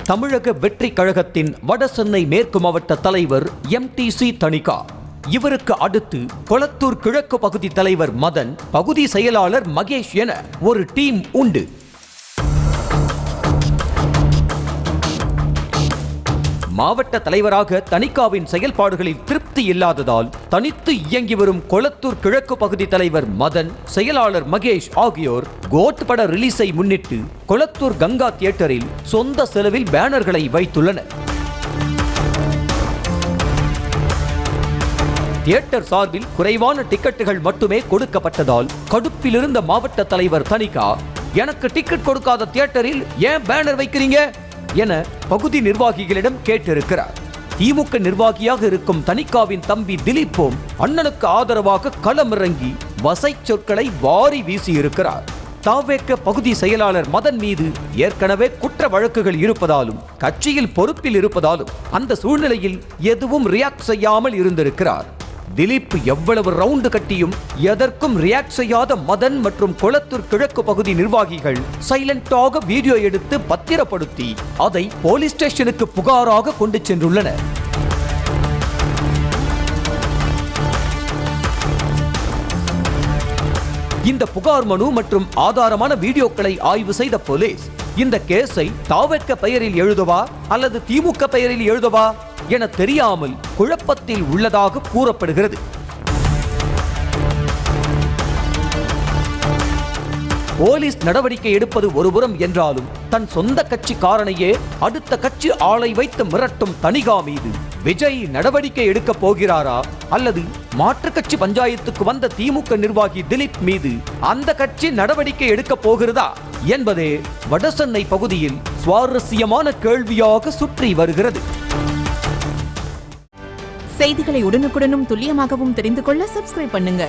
தமிழக வெற்றி கழகத்தின் வடசென்னை மேற்கு மாவட்ட தலைவர் MTC தணிகா. இவருக்கு அடுத்து கொளத்தூர் கிழக்கு பகுதி தலைவர் மதன், பகுதி செயலாளர் மகேஷ் என ஒரு டீம் உண்டு. மாவட்ட தலைவராக தணிகாவின் செயல்பாடுகளில் திருப்தி இல்லாததால் தனித்து இயங்கி வரும் கொளத்தூர் கிழக்கு பகுதி தலைவர் மதன், செயலாளர் மகேஷ் ஆகியோர் கோட் பட ரிலீஸை முன்னிட்டு கொளத்தூர் கங்கா தியேட்டரில் சொந்த செலவில் பேனர்களை வைத்துள்ளனர். தியேட்டர் சார்பில் குறைவான டிக்கெட்டுகள் மட்டுமே கொடுக்கப்பட்டதால் கடுப்பிலிருந்த மாவட்ட தலைவர் தணிகா, எனக்கு டிக்கெட் கொடுக்காத தியேட்டரில் ஏன் பேனர் வைக்கிறீங்க என பகுதி நிர்வாகிகளிடம் கேட்டிருக்கிறார். திமுக நிர்வாகியாக இருக்கும் தணிகாவின் தம்பி திலீப்பும் அண்ணனுக்கு ஆதரவாக களமிறங்கி வசை சொற்களை வாரி வீசியிருக்கிறார். தாவேக்க பகுதி செயலாளர் மதன் மீது ஏற்கனவே குற்ற வழக்குகள் இருப்பதாலும் கட்சியில் பொறுப்பில் இருப்பதாலும் அந்த சூழ்நிலையில் எதுவும் ரியாக்ட் செய்யாமல் இருந்திருக்கிறார். திலீப் எவ்வளவு ரவுண்டு கட்டியும் எதற்கும் ரியாக்ட் செய்யாத மதன் மற்றும் கொளத்தூர் கிழக்கு பகுதி நிர்வாகிகள் சைலண்டாக வீடியோ எடுத்து பத்திரப்படுத்தி அதை போலீஸ் ஸ்டேஷனுக்கு புகாராக கொண்டு சென்றுள்ளனர். இந்த புகார் மனு மற்றும் ஆதாரமான வீடியோக்களை ஆய்வு செய்த போலீஸ் இந்த கேஸை தாவேக்க பெயரில் எழுதவா அல்லது திமுக பெயரில் எழுதவா என தெரியாமல் குழப்பத்தில் உள்ளதாக கூறப்படுகிறது. போலீஸ் நடவடிக்கை எடுப்பது ஒருபுறம் என்றாலும் தன் சொந்த கட்சிக்காரனையே அடுத்த கட்சி ஆளை வைத்து மிரட்டும் தணிகா மீது விஜய் நடவடிக்கை எடுக்க போகிறாரா அல்லது மாற்று கட்சி பஞ்சாயத்துக்கு வந்த திமுக நிர்வாகி திலீப் மீது அந்த கட்சி நடவடிக்கை எடுக்க போகிறதா என்பதே வடசென்னை பகுதியில் சுவாரஸ்யமான கேள்வியாக சுற்றி வருகிறது. செய்திகளை உடனுக்குடனும் துல்லியமாகவும் தெரிந்து கொள்ள சப்ஸ்கிரைப் பண்ணுங்க.